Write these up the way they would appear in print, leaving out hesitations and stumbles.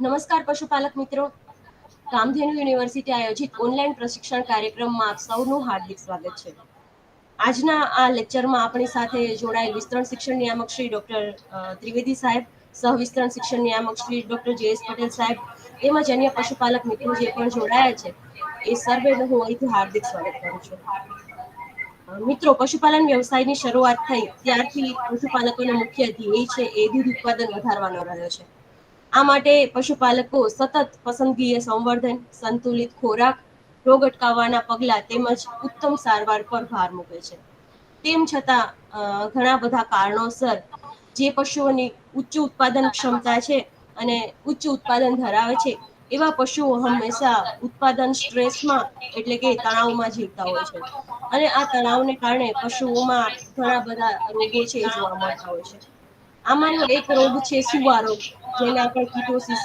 નમસ્કાર પશુપાલક મિત્રો, કામધેનુ યુનિવર્સિટી આયોજિત ઓનલાઈન પ્રશિક્ષણ કાર્યક્રમમાં આપ સૌનું હાર્દિક સ્વાગત છે. આજના આ લેક્ચરમાં આપણી સાથે જોડાયેલ વિસ્તરણ શિક્ષણ નિયામક શ્રી ડોક્ટર ત્રિવેદી સાહેબ, સહ વિસ્તરણ શિક્ષણ નિયામક શ્રી ડોક્ટર જે.એસ. પટેલ સાહેબ તેમજ અન્ય પશુપાલક મિત્રો જે પણ જોડાયા છે એ સર્વેનું હું અહીંથી હાર્દિક સ્વાગત કરું છું. મિત્રો, પશુપાલન વ્યવસાયની શરૂઆત થઈ ત્યારથી પશુપાલકોનો મુખ્ય ધ્યેય છે એ દૂધ ઉત્પાદન વધારવાનો રહ્યો છે. આ માટે પશુપાલકો સતત પસંદગીય સંવર્ધન, સંતુલિત ખોરાક, રોગ અટકાવવાના પગલા તેમજ ઉત્તમ સારવાર પર ભાર મૂકે છે. તેમ છતાં ઘણા બધા કારણોસર જે પશુઓની ઉચ્ચ ઉત્પાદન ક્ષમતા છે અને ઉચ્ચ ઉત્પાદન ધરાવે છે એવા પશુઓ હંમેશા ઉત્પાદન સ્ટ્રેસમાં એટલે કે તણાવમાં જીવતા હોય છે. અને આ તણાવને કારણે પશુઓમાં ઘણા બધા રોગો છે એ જોવા મળતા હોય છે. આમાંનો એક રોગ છે સુવા રોગ, જેને આપણે કીટોસિસ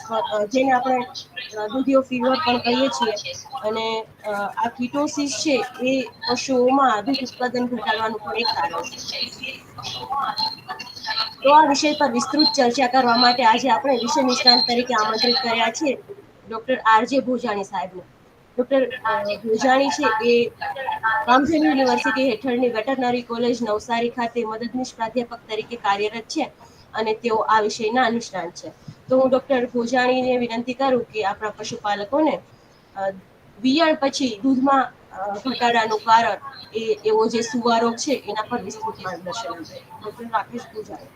જેને આપણે દુધિયો ફીવર પણ કહીએ છીએ. અને આ કીટોસિસ છે એ પશુઓમાં દૂધ ઉત્પાદન ઘટાડવાનું પણ એક કારણ છે. તો આ વિષય પર વિસ્તૃત ચર્ચા કરવા માટે આજે આપણે વિષય નિષ્ણાંત તરીકે આમંત્રિત કર્યા છે ડોક્ટર આર.જે. ભોજાણી સાહેબને. ડોક્ટર ભોજાણી છે એ કામધેનુ યુનિવર્સિટી હેઠળની વેટરનરી કોલેજ નવસારી ખાતે મદદનીશ પ્રાધ્યાપક તરીકે કાર્યરત છે અને તેઓ આ વિષયના નિષ્ણાંત છે. તો હું ડોક્ટર ભોજાણીને વિનંતી કરું કે આપણા પશુપાલકોને વિયાણ પછી દૂધમાં ઘટાડાનું કારણ એવો જે સુવારોગ છે એના પર વિસ્તૃત માર્ગદર્શન આપે. ડોક્ટર રાકેશ ભોજાણી.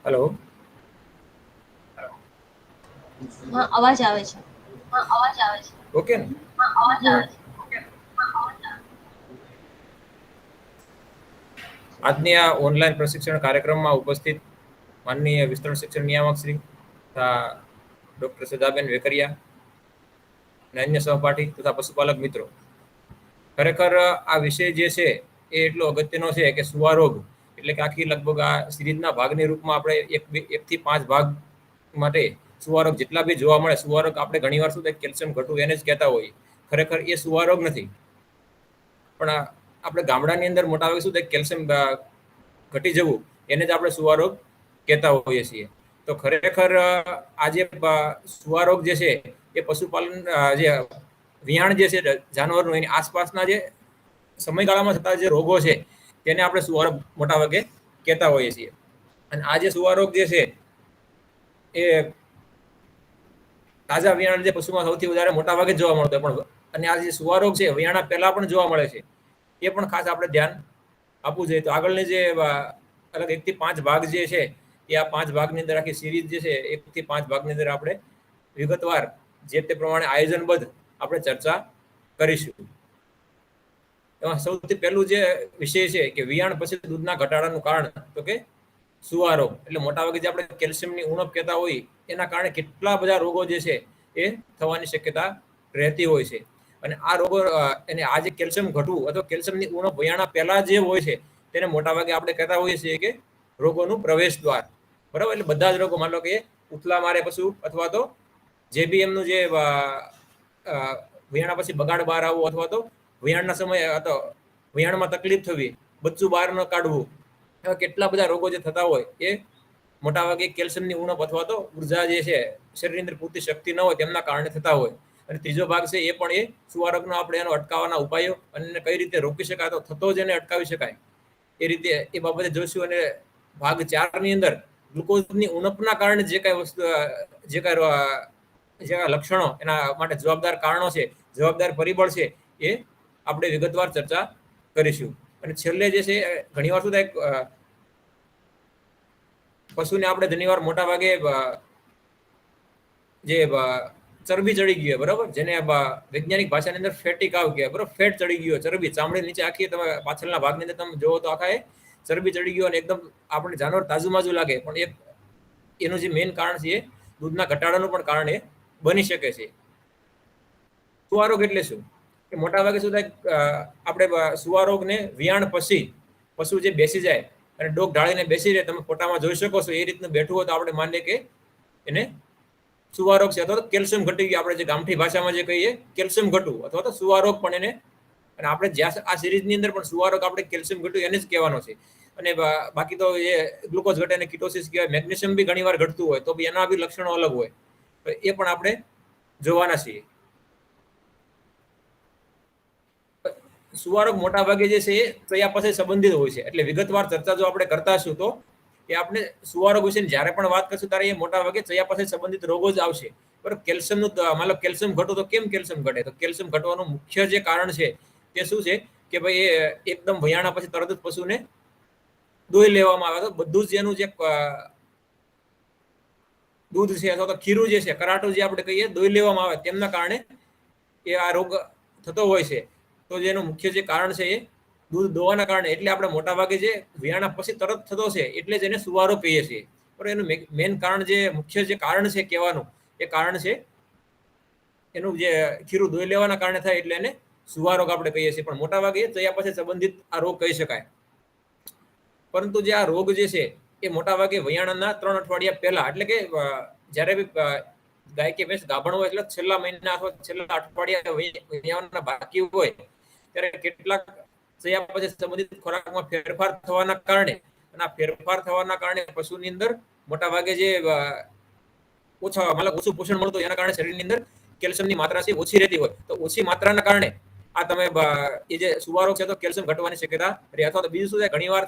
હેલો. હા, અવાજ આવે છે. ઓકે ને? આજની આ ઓનલાઈન પ્રશિક્ષણ કાર્યક્રમમાં ઉપસ્થિત માનનીય વિસ્તરણ શિક્ષણ નિયામક શ્રી તથા ડોક્ટર સદાબેન વેકરિયા અને અન્ય સહપાઠી તથા પશુપાલક મિત્રો, ખરેખર આ વિષય જે છે એ એટલો અગત્યનો છે કે સુવા રોગ એટલે કે આખી લગભગ આ સિરીઝના ભાગની રૂપમાં આપણે એક થી 5 ભાગ માટે સુવારોગ જેટલા બી જોવા મળે, સુવારોગ આપણે ઘણીવાર શું થાય કેલ્શિયમ ઘટવું એને જ કહેતા હોઈએ. ખરેખર એ સુવારોગ નથી, પણ આપણે ગામડાની અંદર મોટા ભાગે શું થાય કેલ્શિયમ ઘટી જવું એને જ આપણે સુવારોગ કહેતા હોઈએ છીએ. તો ખરેખર આ જે સુવારોગ જે છે એ પશુપાલન જે વિયાણ જે છે જાનવરનું એની આસપાસના જે સમયગાળામાં થતા જે રોગો છે તેને આપણે સુવારોગ મોટા ભાગે કહેતા હોઈએ છીએ. અને આ જે સુવારોગ જે છે એ તાજા વિયાણ જે પશુમાં સૌથી વધારે મોટા ભાગે જોવા મળતો પણ અને આ જે સુવારોગ છે વિયાણા પહેલા પણ જોવા મળે છે. એ પણ ખાસ આપણે ધ્યાન આપવું જોઈએ. તો આગળની જે અલગ 1 થી 5 ભાગ જે છે એ આ 5 ભાગની અંદર આખી સિરીઝ જે છે 1 થી 5 ભાગની અંદર આપણે વિગતવાર જે તે પ્રમાણે આયોજનબદ્ધ આપણે ચર્ચા કરીશું. એમાં સૌથી પહેલું જે વિષય છે કે વિયાણ પછી દૂધના ઘટાડાનું કારણ, તો કે સુવારોગ. એટલે મોટાભાગે જે આપણે કેલ્શિયમની ઉણપ કહેતા હોય એના કારણે કેટલા બધા રોગો જે છે એ થવાની શક્યતા રહેતી હોય છે. અને આ રોગો અને આ જે કેલ્શિયમ ઘટવું અથવા કેલ્શિયમની ઉણપ વિયાણા પહેલા જે હોય છે તેને મોટાભાગે આપણે કહેતા હોઈએ છીએ કે રોગોનું પ્રવેશ દ્વાર. બરાબર? એટલે બધા જ રોગો, માનો કે ઉથલા મારે પશુ અથવા તો જે બી એમનું જે વિયાણા પછી બગાડ બહાર આવવું અથવા તો વિયાણના સમયે અથવા વિયાણમાં તકલીફ થવી, બચ્ચું બહાર ન કાઢવું, એવા કેટલા બધા રોગો જે થતા હોય એ મોટાભાગે કેલ્શિયમની ઉણપ અથવા તો ઉર્જા જે છે શરીરની અંદર પૂરતી શક્તિ ન હોય તેમના કારણે થતા હોય. અને ત્રીજો ભાગ છે એ પણ એ સુવારોગનો આપણે એનો અટકાવવાના ઉપાયો અને એને કઈ રીતે રોકી શકાય તો થતો જ એને અટકાવી શકાય એ રીતે એ બાબતે જોઈશું. અને ભાગ 4 ની અંદર ગ્લુકોઝની ઉણપના કારણે જે કઈ વસ્તુ જે લક્ષણો એના માટે જવાબદાર કારણો છે, જવાબદાર પરિબળ છે, એ આપણે વિગતવાર ચર્ચા કરીશું. અને છેલ્લે જે છે ઘણી વાર શું થાય પશુને આપણે ઘણીવાર મોટા ભાગે જે ચરબી ચડી ગઈ હોય, બરાબર, જેને વૈજ્ઞાનિક ભાષાની અંદર ફેટી કાવ કહેવાય, બરાબર, ફેટ ચડી ગયો, ચરબી ચામડી નીચે આખી તમે પાછળના ભાગની અંદર તમે જોવો તો આખા એ ચરબી ચડી ગયો અને એકદમ આપણે જાનવર તાજુમાજુ લાગે, પણ એનું જે મેઇન કારણ છે એ દૂધના ઘટાડાનું પણ કારણ એ બની શકે છે. સુવારોગ એટલે શું? કે મોટા ભાગે શું થાય, આપણે સુવારોગને વિયાણ પછી પશુ જે બેસી જાય અને ડોક ઢાળીને બેસી રહે, તમે ફોટામાં જોઈ શકો છો એ રીતનું બેઠું હોય તો આપણે માનીએ કે એને સુવારોગ છે, અથવા તો કેલ્શિયમ ઘટી ગયું, આપણે જે ગામઠી ભાષામાં જે કહીએ કેલ્શિયમ ઘટવું, અથવા તો સુવારોગ પણ એને. અને આપણે જ્યાં આ સિરીઝની અંદર પણ સુવારોગ આપણે કેલ્શિયમ ઘટ્યું એને જ કહેવાનો છે. અને બાકી તો એ ગ્લુકોઝ ઘટે અને કિટોસિસ કહેવાય, મેગ્નેશિયમ બી ઘણી વાર ઘટતું હોય તો બી એના બી લક્ષણો અલગ હોય, તો એ પણ આપણે જોવાના છીએ. સુવારોગ મોટા ભાગે જે છે એ ચયાપચય સંબંધિત હોય છે, એટલે વિગતવાર ચર્ચા જો આપણે કરતા હશું તો એ આપણે સુવારોગ વિશે જ્યારે પણ વાત કરશું ત્યારે એ મોટા ભાગે ચયાપચય સંબંધિત રોગો જ આવશે. બરાબર, કેલ્શિયમનું મતલબ કેલ્શિયમ ઘટો તો કેમ કેલ્શિયમ ઘટે? તો કેલ્શિયમ ઘટવાનું મુખ્ય જે કારણ છે તે શું છે કે ભાઈ એ એકદમ ભયાણા પછી તરત જ પશુને દોઈ લેવામાં આવે તો બધું જ એનું જે દૂધ છે અથવા તો ખીરું જે છે, કરાટું જે આપણે કહીએ, દોઈ લેવામાં આવે તેમના કારણે એ આ રોગ થતો હોય છે. તો જેનું મુખ્ય જે કારણ છે એ દૂધ દોવાના કારણે, એટલે આપણે મોટા ભાગે જે વિયાણા પછી તરત થતો છે એટલે જ એને સુવારો કહીએ છીએ. પણ એનું મેઇન કારણ, જે મુખ્ય જે કારણ છે કહેવાનું, એ કારણ છે એનું જે ખીરું દોઈ લેવાના કારણે થાય એટલે એને સુવારોગ આપણે કહીએ છીએ. પણ મોટા ભાગે ચયાપચય સંબંધિત આ રોગ કહી શકાય. પરંતુ જે આ રોગ જે છે એ મોટા ભાગે વયાણાના 3 અઠવાડિયા પહેલા, એટલે કે જ્યારે બી ગાય કે ભેંસ ગાભણ હોય એટલે છેલ્લા મહિના અથવા છેલ્લા અઠવાડિયા વયાણના બાકી હોય ત્યારે કેટલાક ચયાપચય સંબંધિત ખોરાકમાં ફેરફાર થવાના કારણે, અને આ ફેરફાર થવાના કારણે પશુની અંદર મોટા ભાગે જે ઓછું પોષણ મળતું એના કારણે શરીરની અંદર કેલ્શિયમની માત્રા છે ઓછી રહેતી હોય, તો ઓછી માત્રાના કારણે આ તમે એ જે સુવારોગ છે તો કેલ્શિયમ ઘટવાની શક્યતા રહે. અથવા તો બીજું શું થાય, ઘણી વાર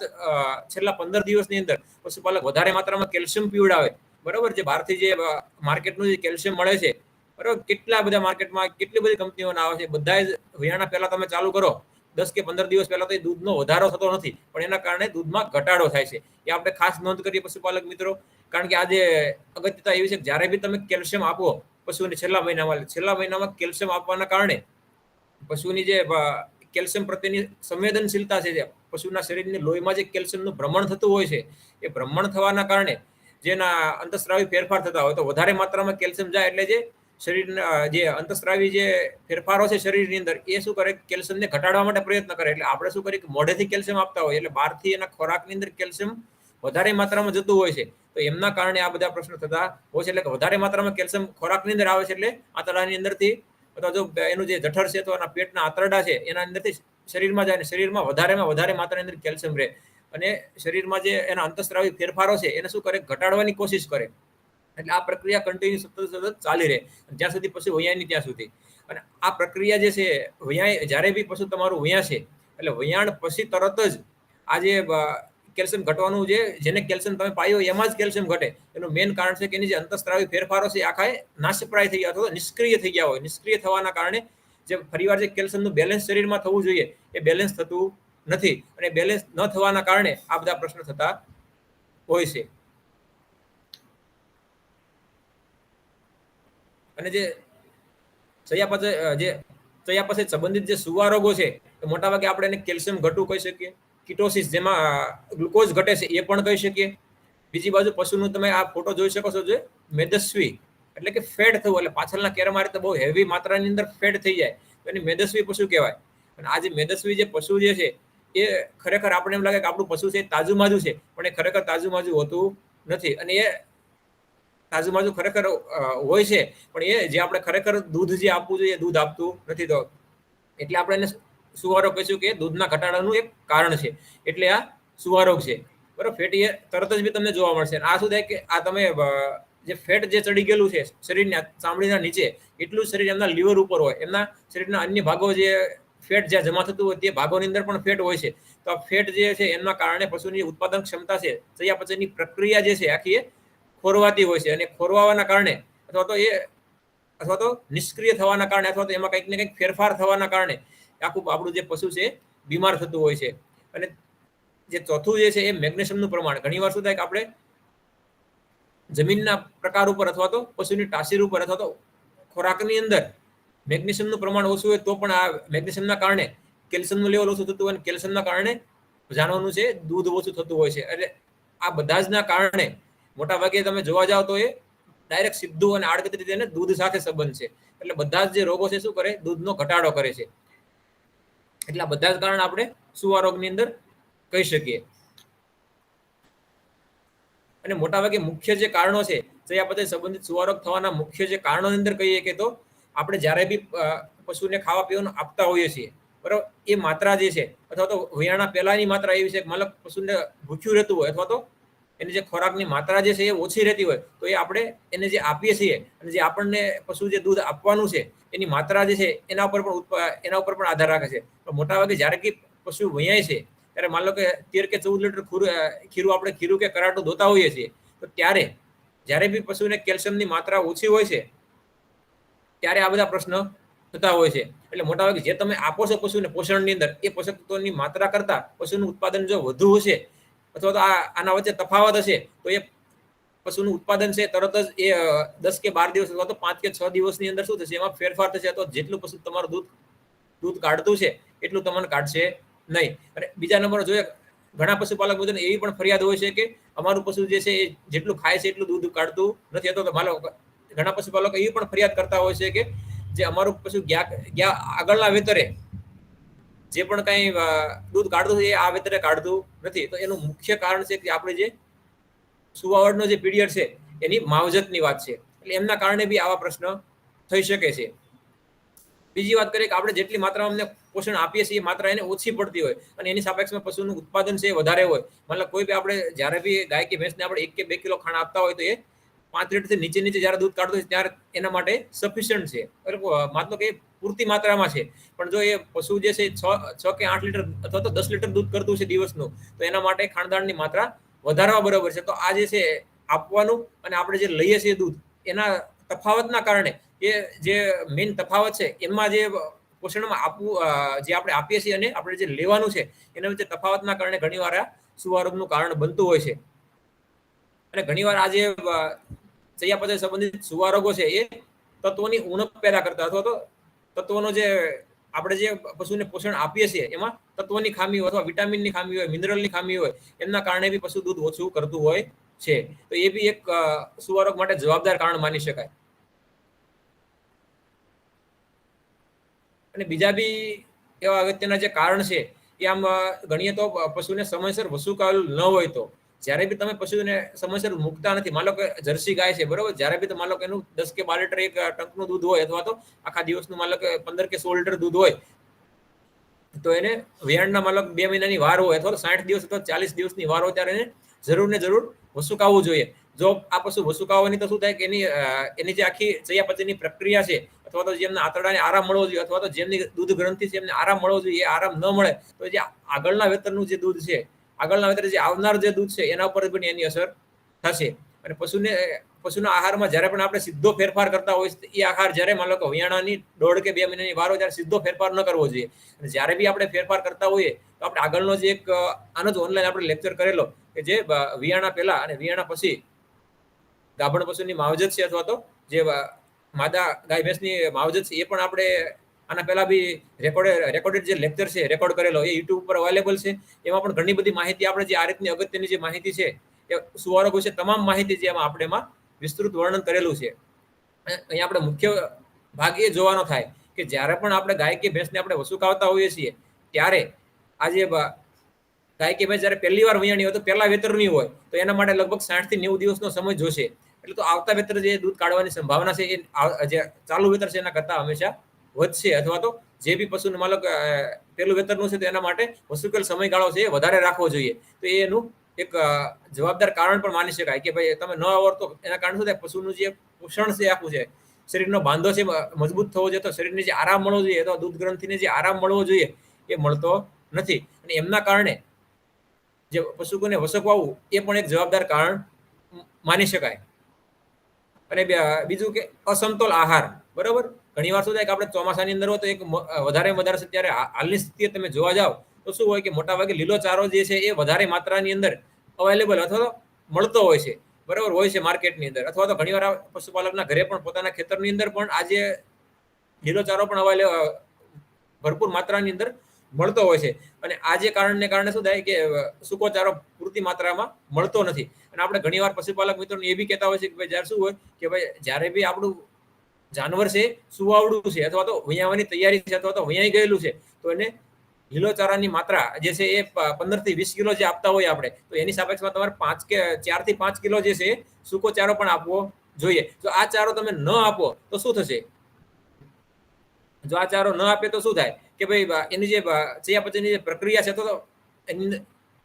છેલ્લા 15 દિવસની અંદર પશુપાલક વધારે માત્રામાં કેલ્શિયમ પીવડાવે, બરાબર, જે બહારથી જે માર્કેટનું જે કેલ્શિયમ મળે છે, બરાબર, કેટલા બધા માર્કેટમાં કેટલી બધી કંપનીઓના આવે છે, બધા જ વિયાણા પહેલા તમે ચાલુ કરો 10 કે 15 દિવસ પહેલા તો એ દૂધનો વધારો થતો નથી, પણ એના કારણે દૂધમાં ઘટાડો થાય છે. એ આપણે ખાસ નોંધ કરીએ પશુપાલક મિત્રો, કારણ કે આજે અગત્યતા એવી છે કે જ્યારે બી તમે કેલ્શિયમ આપો પશુને છેલ્લા મહિનામાં કેલ્શિયમ આપવાના કારણે પશુની જે કેલ્શિયમ પ્રત્યેની સંવેદનશીલતા છે, પશુના શરીરની લોહીમાં જે કેલ્શિયમનું ભ્રમણ થતું હોય છે, એ ભ્રમણ થવાના કારણે જેના અંતસ્ત્રાવી ફેરફાર થતા હોય તો વધારે માત્રામાં કેલ્શિયમ જાય એટલે જે શરીરના જે અંતસ્ત્રાવી જે ફેરફારો છે શરીરની અંદર, એ શું કરે, કેલ્શિયમને ઘટાડવા માટે પ્રયત્ન કરે. એટલે આપણે શું કરીએ કે મોઢેથી કેલ્શિયમ આપતા હોય, એટલે બહારથી એના ખોરાકની અંદર કેલ્શિયમ વધારે માત્રામાં જતું હોય છે, તો એમના કારણે આ બધા પ્રશ્નો થતા હોય છે. એટલે કે વધારે માત્રામાં કેલ્શિયમ ખોરાકની અંદર આવે છે એટલે આંતરડાની અંદરથી, અથવા જો એનું જે જઠર છે તો એના પેટના આંતરડા છે એના અંદરથી શરીરમાં જાય, અને શરીરમાં વધારેમાં વધારે માત્રાની અંદર કેલ્શિયમ રહે, અને શરીરમાં જે એના અંતસ્ત્રાવી ફેરફારો છે એને શું કરે, ઘટાડવાની કોશિશ કરે. એટલે આ પ્રક્રિયા કન્ટિન્યુ સતત ચાલી રહે જ્યાં સુધી પશુ વયાયની ત્યાં સુધી. અને આ પ્રક્રિયા જે છે વયાય, જ્યારે બી પશુ તમારું વયા છે એટલે વયાણ પછી તરત જ આ જે કેલ્શિયમ ઘટવાનું, જેને કેલ્શિયમ તમે પાયો એમાં જ કેલ્શિયમ ઘટે, એનું મેઇન કારણ છે કે એની જે અંતસ્ત્રાવી ફેરફારો છે આખા નાશપ્રાય થઈ ગયા અથવા નિષ્ક્રિય થઈ ગયા હોય. નિષ્ક્રિય થવાના કારણે જે ફરીવાર જે કેલ્શિયમનું બેલેન્સ શરીરમાં થવું જોઈએ એ બેલેન્સ થતું નથી, અને બેલેન્સ ન થવાના કારણે આ બધા પ્રશ્નો થતા હોય છે. અને જે ચયાપચય સંબંધિત જે સુવારોગો છે એ મોટાભાગે આપણે એને કેલ્શિયમ ઘટવું કહી શકીએ, કિટોસિસ જેમાં ગ્લુકોઝ ઘટે છે એ પણ કહી શકીએ. બીજી બાજુ પશુનું તમે આ ફોટો જોઈ શકો છો, જે મેદસ્વી એટલે કે ફેટ થવું, એટલે પાછળના કેરમાં રીતે બહુ હેવી માત્રાની અંદર ફેટ થઈ જાય તો એને મેદસ્વી પશુ કહેવાય. અને આ જે મેદસ્વી જે પશુ જે છે એ ખરેખર આપણે એમ લાગે કે આપણું પશુ છે તાજુ માજુ છે, પણ એ ખરેખર તાજુ માજુ હોતું નથી. અને એ તાજુમાજુ ખરેખર હોય છે, પણ એ જે આપણે ખરેખર દૂધ જે આપવું જોઈએ દૂધ આપતું નથી. તો એટલે આપણે એને સુવારોગ કહીશું કે દૂધના ઘટાડાનું એક કારણ છે, એટલે આ સુવારોગ છે. બરાબર, ફેટ એ તરત જ બી તમને જોવા મળશે. આ શું થાય કે આ તમે જે ફેટ જે ચડી ગયેલું છે શરીરના ચામડીના નીચે, એટલું શરીર એમના લીવર ઉપર હોય, એમના શરીરના અન્ય ભાગો જે ફેટ જ્યાં જમા થતું હોય તે ભાગોની અંદર પણ ફેટ હોય છે. તો આ ફેટ જે છે એના કારણે પશુની ઉત્પાદન ક્ષમતા છે, ચયાપચયની પ્રક્રિયા જે છે આખી એ ખોરવાતી હોય છે, અને ખોરવાના કારણે અથવા તો નિષ્ક્રિય થવાના કારણે, અથવા તો એમાં કંઈક ને કંઈક ફેરફાર થવાના કારણે આખું આપણું જે પશુ છે બીમાર થતું હોય છે. અને જે ચોથું જે છે એ મેગ્નેશિયમનું પ્રમાણ. ઘણીવાર શું થાય કે આપણે જમીનના પ્રકાર ઉપર અથવા તો પશુની તાસીર ઉપર અથવા તો ખોરાકની અંદર મેગ્નેશિયમનું પ્રમાણ ઓછું હોય તો પણ આ મેગ્નેશિયમના કારણે કેલ્શિયમનું લેવલ ઓછું થતું હોય, અને કેલ્શિયમના કારણે જાણવાનું છે દૂધ ઓછું થતું હોય છે. એટલે આ બધા જ ના કારણે મોટા ભાગે તમે જોવા જાવ તો એ ડાયરેક્ટ સીધું અને આડકતરી રીતે એને દૂધ સાથે સંબંધ છે. એટલે બધા જ જે રોગો છે શું કરે, દૂધનો ઘટાડો કરે છે. એટલા બધા જ કારણ આપણે સુવા રોગની અંદર કહી શકીએ. અને મોટાભાગે મુખ્ય જે કારણો છે ચયાપચય સંબંધિત સુવા રોગ થવાના મુખ્ય જે કારણોની અંદર કહીએ કે તો આપણે જ્યારે બી પશુને ખાવા પીવાનું આપતા હોઈએ છીએ, બરાબર, એ માત્રા જે છે અથવા તો વિયાણા પહેલાની માત્રા એવી છે કે મતલબ પશુને ભૂખ્યું રહેતું હોય અથવા તો એની જે ખોરાકની માત્રા જે છે એ ઓછી રહેતી હોય તો એ આપણે એને જે આપીએ છીએ અને જે આપણને પશુ જે દૂધ આપવાનું છે એની માત્રા જે છે એના ઉપર પણ આધાર રાખે છે. પણ મોટાભાગે જ્યારે કે પશુ વૈયાય છે ત્યારે માન લો કે 13 કે 14 લીટર ખીરું કે કરાટું દોતા હોઈએ છીએ, તો જ્યારે બી પશુને કેલ્શિયમની માત્રા ઓછી હોય છે ત્યારે આ બધા પ્રશ્નો થતા હોય છે. એટલે મોટાભાગે જે તમે આપો છો પશુને પોષણની અંદર એ પોષક તત્વોની માત્રા કરતા પશુનું ઉત્પાદન જો વધુ હશે અથવા તો આના વચ્ચે તફાવત હશે તો એ પશુનું ઉત્પાદન છે તરત જ એ 10 કે 12 દિવસ અથવા તો 5 કે 6 દિવસની અંદર શું થશે, એમાં ફેરફાર થશે. અથવા જેટલું પશુ તમારું દૂધ કાઢતું છે એટલું તમને કાઢશે નહીં. અને બીજા નંબર જોઈએ, ઘણા પશુપાલક મિત્રોને એવી પણ ફરિયાદ હોય છે કે અમારું પશુ જે છે એ જેટલું ખાય છે એટલું દૂધ કાઢતું નથી. અથવા તો ઘણા પશુપાલકો એવી પણ ફરિયાદ કરતા હોય છે કે જે અમારું પશુ ગયા આગળના વેતરે જે પણ કઈ દૂધ કાઢતું છે એ આ વેતરે કાઢતું નથી. તો એનું મુખ્ય કારણ છે કે આપણે જે સુવાવડનો જે પીરિયડ છે એની માવજતની વાત છે. એટલે એમના કારણે બી આવા પ્રશ્ન થઈ શકે છે. બીજી વાત કરીએ કે આપણે જેટલી માત્રામાં અમને પોષણ આપીએ છીએ એ માત્રા એને ઓછી પડતી હોય અને એની સાપેક્ષમાં પશુનું ઉત્પાદન છે એ વધારે હોય. મતલબ કોઈ બી આપણે જ્યારે બી ગાય કે ભેંસને આપણે 1 કે 2 કિલો ખાણ આપતા હોય તો એ 5 લીટરથી નીચે જ્યારે દૂધ કાઢતું હોય ત્યારે એના માટે સફિશિયન્ટ છે, મતલબ કે પૂરતી માત્રામાં છે. પણ જો એ પશુ જે છે 6 કે 8 લીટર અથવા તો 10 લીટર દૂધ કરતું છે દિવસનું, તો એના માટે ખાંડદાળની માત્રા વધારવા બરાબર છે. તો આ જે છે આપવાનું અને આપણે જે લઈએ છીએ દૂધ એના તફાવતના કારણે એ જે મેઇન તફાવત છે એમાં જે પોષણમાં આપવું જે આપણે આપીએ છીએ અને આપણે જે લેવાનું છે એના વચ્ચે તફાવતના કારણે ઘણીવાર આ સુવા રોગનું કારણ બનતું હોય છે. અને ઘણીવાર આ જે ચયાપચય સંબંધિત સુવા રોગો છે એ તત્વોની ઉણપ પેદા કરતા અથવા તો તત્વોનો જે આપણે જે પશુને પોષણ આપીએ છીએ એમાં તત્વોની ખામી હોય અથવા વિટામિનની ખામી હોય, મિનરલની ખામી હોય, એમના કારણે બી પશુ દૂધ ઓછું કરતું હોય છે. તો એ બી એક સુવા રોગ માટે જવાબદાર કારણ માની શકાય. અને બીજા બી એવા અગત્યના જે કારણ છે એ આમ ગણીએ તો પશુને સમયસર વસુકાવેલું ન હોય તો જ્યારે બી તમે પશુને સમયસર મૂકતા નથી, માનો કે જર્સી ગાય છે, બરોબર, જ્યારે બી માનો કે એનું 10 કે 12 લીટર એક ટંકનું દૂધ હોય અથવા તો આખા દિવસનું માનો કે 15 કે 16 લીટર દૂધ હોય તો એને વિયાણના માનો 2 મહિનાની વાર હોય અથવા તો 60 દિવસ અથવા 40 દિવસની વાર હોય ત્યારે એને જરૂર વસુકાવવું જોઈએ. જો આ પશુ વસુકાવવાની તો શું થાય કે એની જે આખી ચયાપચયની પ્રક્રિયા છે અથવા તો જેમના આંતરડાને આરામ મળવો જોઈએ અથવા તો જેમની દૂધ ગ્રંથિ છે એમને આરામ મળવો જોઈએ, એ આરામ ન મળે તો જે આગળના વેતરનું જે દૂધ છે, આગળના વેતરે જે આવનાર જે દૂધ છે એના ઉપર પણ એની અસર થશે. અને પશુના આહારમાં જ્યારે પણ આપણે સીધો ફેરફાર કરતા હોય એ આહાર જ્યારે માનો કે વિયાણાની 1.5 કે 2 મહિનાની વાર હોય ત્યારે સીધો ફેરફાર ન કરવો જોઈએ. અને જ્યારે બી આપણે ફેરફાર કરતા હોઈએ તો આપણે આગળનો જે એક આનો જ ઓનલાઈન આપણે લેક્ચર કરેલો કે જે વિયાણા પહેલા અને વિયાણા પછી ગાભણ પશુની માવજત છે અથવા તો જે માદા ગાય ભેંસની માવજત છે એ પણ આપણે આના પહેલા બી રેકોર્ડેડ જે લેક્ચર છે રેકોર્ડ કરેલો એ યુટ્યુબ ઉપર અવેલેબલ છે. એમાં પણ ઘણી બધી માહિતી આપણે જે આ રીતની અગત્યની જે માહિતી છે એ સુવા રોગ વિશે તમામ માહિતી જે આપણે એમાં વિસ્તૃત વર્ણન કરેલું છે. અહીંયા આપણે મુખ્ય ભાગ એ જોવાનો થાય કે જ્યારે પણ આપણે ગાય કે ભેંસને આપણે વસુકાવતા હોઈએ છીએ ત્યારે આ જે ગાય કે ભેંસ જ્યારે પહેલી વાર વિયાણી હોય તો પહેલા વેતરની હોય તો એના માટે લગભગ 60 થી 90 દિવસનો સમય જોશે. એટલે તો આવતા વેતર જે દૂધ કાઢવાની સંભાવના છે એ જે ચાલુ વેતર છે એના કરતાં હંમેશા વધશે. અથવા તો જે બી પશુને માનો કે પેલું વેતરનું છે તો એના માટે વસુકેલ સમયગાળો છે એ વધારે રાખવો જોઈએ. તો એનું એક જવાબદાર કારણ પણ માની શકાય કે ભાઈ તમે ન આવડતો એના કારણે શું થાય, પશુનું જે પોષણ છે આખું છે, શરીરનો બાંધો છે મજબૂત થવો જોઈએ, તો શરીરને જે આરામ મળવો જોઈએ અથવા દૂધ ગ્રંથિને જે આરામ મળવો જોઈએ એ મળતો નથી. અને એમના કારણે જે પશુને વસકવાવું એ પણ એક જવાબદાર કારણ માની શકાય. અને બીજું કે અસમતોલ આહાર, બરોબર, ઘણી વાર શું થાય કે આપણે ચોમાસાની અંદર હોય તો એક વધારે છે ત્યારે હાલની સ્થિતિએ તમે જોવા જાવ તો શું હોય કે મોટાભાગે લીલો ચારો જે છે એ વધારે માત્રાની અંદર અવેલેબલ અથવા તો મળતો હોય છે, બરાબર, હોય છે માર્કેટની અંદર. અથવા તો ઘણીવાર પશુપાલકના ઘરે પણ પોતાના ખેતરની અંદર પણ આજે લીલો ચારો પણ ભરપૂર માત્રાની અંદર મળતો હોય છે. અને આ જે કારણને કારણે શું થાય કે સૂકો ચારો પૂરતી માત્રામાં મળતો નથી. અને આપણે ઘણીવાર પશુપાલક મિત્રોને એ બી કહેતા હોય છે કે ભાઈ જ્યારે શું હોય કે ભાઈ જ્યારે બી આપણું જાનવર છે સુવાવડું છે અથવા તો વૈયાવાની તૈયારી છે અથવા તો વૈયાઈ ગયેલું છે, તો એને લીલો ચારાની માત્રા જે છે એ 15 થી 20 કિલો જે આપતા હોય આપણે, તો એની સાપેક્ષમાં તમારે 4 થી 5 કિલો જે છે સૂકો ચારો પણ આપવો જોઈએ. જો આ ચારો તમે ન આપો તો શું થશે? જો આ ચારો ન આપે તો શું થાય કે ભાઈ એની જે ચયાપચયની જે પ્રક્રિયા છે તો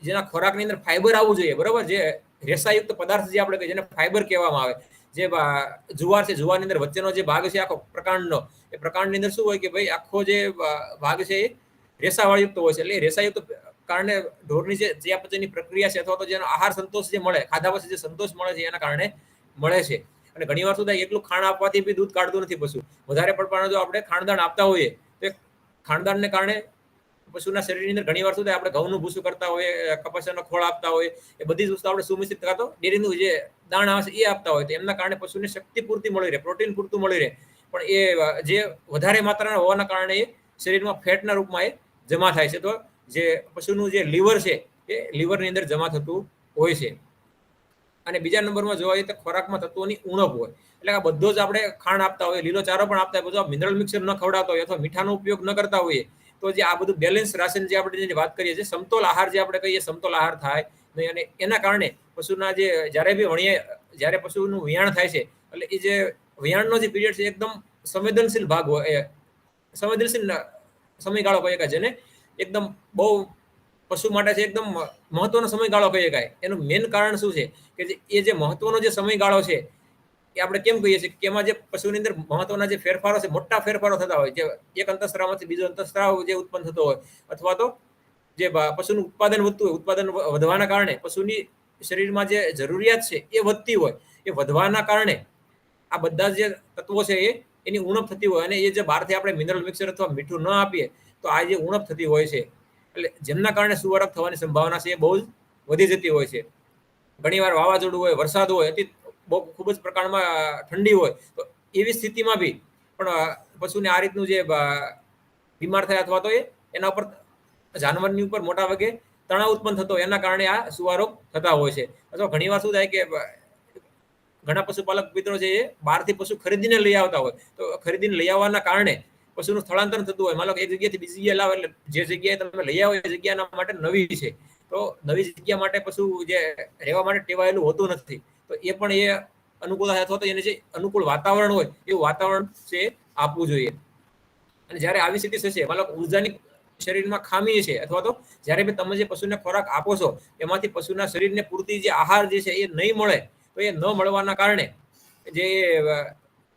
જેના ખોરાકની અંદર ફાઈબર આવવું જોઈએ, બરોબર, જે રેસાયુક્ત પદાર્થ જે આપણે કહીએ જેને ફાઈબર કહેવામાં આવે, જે જુવાર છે જુવારની અંદર વચ્ચેનો જે ભાગ છે આખો પ્રકાંડનો, એ પ્રકાંડની અંદર શું હોય કે ભાઈ આખો જે ભાગ છે એ રેસાવાળયુક્ત હોય છે. એટલે એ રેસાયુક્ત કારણે ઢોરની જે ચયાપચયની પ્રક્રિયા છે અથવા તો જેનો આહાર સંતોષ જે મળે, ખાધા પછી જે સંતોષ મળે છે એના કારણે મળે છે. અને ઘણીવાર શું થાય એકલું ખાણ આપવાથી બી દૂધ કાઢતું નથી પશુ. વધારે પડતું જો આપણે ખાણદાણ આપતા હોઈએ તો ખાણદાણને કારણે પશુના શરીરની અંદર ઘણીવાર શું થાય આપણે ઘઉંનું ભૂસું કરતા હોઈએ, કપાસિયાનો ખોળ આપતા હોઈએ, એ બધી જ વસ્તુ આપણે સુમિશ્રિત કાં તો ડેરીનું જે દાણ આવે છે એ આપતા હોય, તો એમના કારણે પશુને શક્તિ પૂરતી મળી રહે, પ્રોટીન પૂરતું મળી રહે. પણ એ જે વધારે માત્રાના હોવાના કારણે એ શરીરમાં ફેટના રૂપમાં એ જમા થાય છે. તો જે પશુનું જે લીવર છે એ લીવરની અંદર જમા થતું હોય છે. અને બીજા નંબરમાં જોવા જઈએ તો ખોરાકમાં તત્વોની ઉણપ હોય. એટલે આ બધો જ આપણે ખાણ આપતા હોઈએ, લીલો ચારો પણ આપતા હોય, બધું મિનરલ મિક્સર ન ખવડાવતા હોય અથવા મીઠાનો ઉપયોગ ન કરતા હોઈએ, તો જે આ બધું બેલેન્સ રાશન જે આપણે જે વાત કરીએ છીએ, સમતોલ આહાર જે આપણે કહીએ, સમતોલ આહાર થાય નહીં. અને એના કારણે પશુના જે જ્યારે પશુનું વિયાણ થાય છે, એટલે એ જે વિયાણનો જે પીરિયડ છે એકદમ સંવેદનશીલ ભાગ હોય, સંવેદનશીલ સમયગાળો કહી શકાય, જેને એકદમ બહુ પશુ માટે છે એકદમ મહત્વનો સમયગાળો કહી શકાય. એનું મેઇન કારણ શું છે કે એ જે મહત્વનો જે સમયગાળો છે એ આપણે કેમ કહીએ છીએ કે એમાં જે પશુની અંદર મહત્વના જે ફેરફારો છે, મોટા ફેરફારો થતા હોય, જે એક અંતઃસ્ત્રાવમાંથી બીજો અંતઃસ્ત્રાવ જે ઉત્પન્ન થતો હોય, અથવા તો જે પશુનું ઉત્પાદન વધતું હોય, ઉત્પાદન વધવાના કારણે પશુની શરીરમાં જે જરૂરિયાત છે એ વધતી હોય, એ વધવાના કારણે આ બધા જે તત્વો છે એની ઉણપ થતી હોય. અને એ જે બહારથી આપણે મિનરલ મિક્સર અથવા મીઠું ન આપીએ તો આ જે ઉણપ થતી હોય છે, એટલે જેમના કારણે સુવરક થવાની સંભાવના છે એ બહુ જ વધી જતી હોય છે. ઘણીવાર વાવાઝોડું હોય, વરસાદ હોય, બહુ ખૂબ જ પ્રકારમાં ઠંડી હોય, તો એવી સ્થિતિમાં બી પણ પશુને આ રીતનું જે બીમાર થાય અથવા તો એના ઉપર જાનવરની ઉપર મોટા ભાગે તણાવ ઉત્પન્ન થતો હોય, એના કારણે આ સુવારોગ થતા હોય છે. અથવા ઘણીવાર શું થાય કે ઘણા પશુપાલક મિત્રો છે એ બહારથી પશુ ખરીદીને લઈ આવતા હોય, તો ખરીદીને લઈ આવવાના કારણે પશુનું સ્થળાંતર થતું હોય. માનો એક જગ્યાએથી બીજી જગ્યાએ લાવે, એટલે જે જગ્યાએ તમે લઈ આવો એ જગ્યાના માટે નવી છે, તો નવી જગ્યા માટે પશુ જે રહેવા માટે ટેવાયેલું હોતું નથી, તો એ પણ એ અનુકૂળ અથવા તો એને જે અનુકૂળ વાતાવરણ હોય એવું વાતાવરણ છે આપવું જોઈએ. અને જ્યારે આવી સ્થિતિ થશે, માનો ઉર્જાની શરીરમાં ખામી છે, અથવા તો જ્યારે બી તમે જે પશુને ખોરાક આપો છો એમાંથી પશુના શરીરને પૂરતી જે આહાર જે છે એ નહીં મળે, તો એ ન મળવાના કારણે જે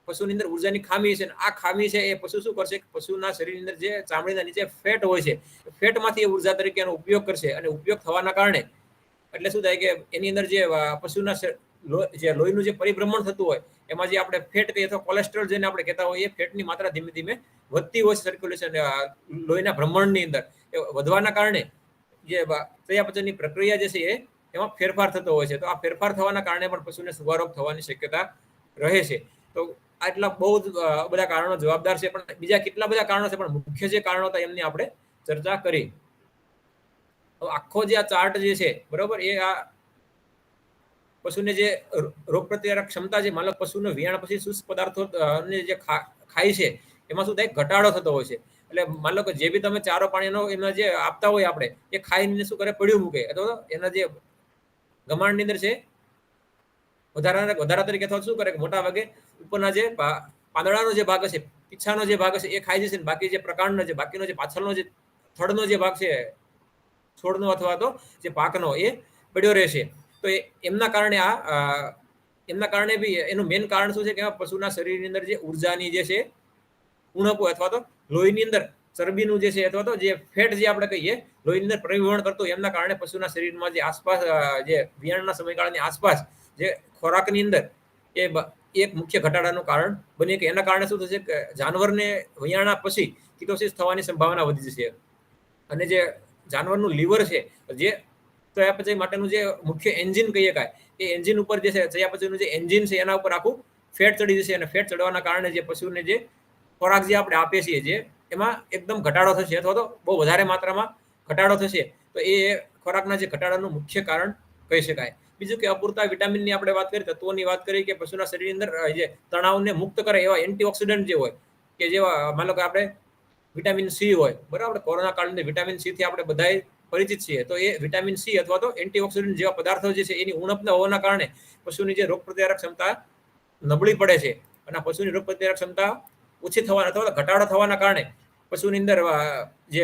પશુની અંદર ઉર્જાની ખામી છે, આ ખામી છે એ પશુ શું કરશે, પશુના શરીરની અંદર જે ચામડીના નીચે ફેટ હોય છે, ફેટમાંથી એ ઉર્જા તરીકે એનો ઉપયોગ કરશે. અને ઉપયોગ થવાના કારણે એટલે શું થાય કે એની અંદર જે પશુના જે લોહીનું જે પરિભ્રમણ થતું હોય, એમાં જે આપણે ફેટ કહીએ અથવા કોલેસ્ટ્રોલ જેને આપણે કહેતા હોઈએ, એ ફેટની માત્રા ધીમે ધીમે વધતી હોય છે સર્ક્યુલેશન, લોહીના ભ્રમણની અંદર. એ વધવાના કારણે જે ચયાપચયની પ્રક્રિયા જે છે એમાં ફેરફાર થતો હોય છે. તો આ ફેરફાર થવાના કારણે પણ પશુને સુવારોગ થવાની શક્યતા રહે છે. તો આટલા બહુ જ બધા કારણો જવાબદાર છે, પણ બીજા કેટલા બધા કારણો છે, પણ મુખ્ય જે કારણો હતા એમની આપણે ચર્ચા કરી. આખો જે આ ચાર્ટ જે છે, બરોબર, એ આ પશુને જે રોગ પ્રતિકારક ક્ષમતા છે, માનો પશુનું વિયાણ પછી શુષ્ક પદાર્થો જે ખાય છે એમાં શું થાય, ઘટાડો થતો હોય છે. એટલે માન લો કે જે બી તમે ચારો પાણીનો એમાં જે આપતા હોય આપણે, એ ખાઈને શું કરે, પડ્યું મૂકે, અથવા એના જે ગમાણની અંદર છે વધારા તરીકે અથવા શું કરે કે મોટા ભાગે ઉપરના જે પાંદડાનો જે ભાગ છે, પીછાનો જે ભાગ છે એ ખાઈ જશે, બાકી જે પ્રકાંડનો જે બાકીનો જે પાછળનો જે થડનો જે ભાગ છે છોડનો અથવા તો જે પાકનો, એ પડ્યો રહેશે. તો એમના કારણે બી એનું મેઇન કારણ શું છે કે પશુના શરીરની અંદર જે ઉર્જાની જે છે ઉણપ હોય, અથવા તો લોહીની અંદર ચરબીનું જે છે અથવા તો જે ફેટ જે આપણે કહીએ લોહીની અંદર પરિવહન કરતું, એમના કારણે પશુના શરીરમાં જે આસપાસ જે વિયાણના સમયગાળાની આસપાસ જે ખોરાકની અંદર એ એક મુખ્ય ઘટાડાનું કારણ બને કે એના કારણે શું થશે કે જાનવરને વિયાણા પછી કિટોસિસ થવાની સંભાવના વધી જશે. અને જે જાનવરનું લીવર છે, જે ચયાપચય માટેનું જે મુખ્ય એન્જિન કહી શકાય, એ એન્જિન ઉપર જે છે ચયાપચયનું જે એન્જિન છે એના ઉપર આખું ફેટ ચડી જશે. અને ફેટ ચડવાના કારણે જે પશુને જે ખોરાક જે આપણે આપીએ છીએ, જે એમાં એકદમ ઘટાડો થશે અથવા તો બહુ વધારે માત્રામાં ઘટાડો થશે, તો એ ખોરાકના જે ઘટાડાનું મુખ્ય કારણ કહી શકાય. બીજું કે અપૂરતા વિટામિનની આપણે વાત કરીએ, તત્વોની વાત કરીએ કે પશુના શરીરની અંદર જે તણાવને મુક્ત કરે એવા એન્ટીઓક્સિડન્ટ જે હોય કે જેવા માનો કે આપણે વિટામિન સી હોય, બરાબર, કોરોના કાળની અંદર વિટામિન સી થી આપણે બધાએ પરિચિત છીએ, તો એ વિટામિન સી અથવા તો એન્ટીઓક્સિડન્ટ જેવા પદાર્થો જે છે એની ઉણપ ન હોવાના કારણે પશુની જે રોગપ્રતિકારક ક્ષમતા નબળી પડે છે અને પશુની રોગપ્રતિકારક ક્ષમતા ઓછી થવાના અથવા તો ઘટાડો થવાના કારણે પશુની અંદર જે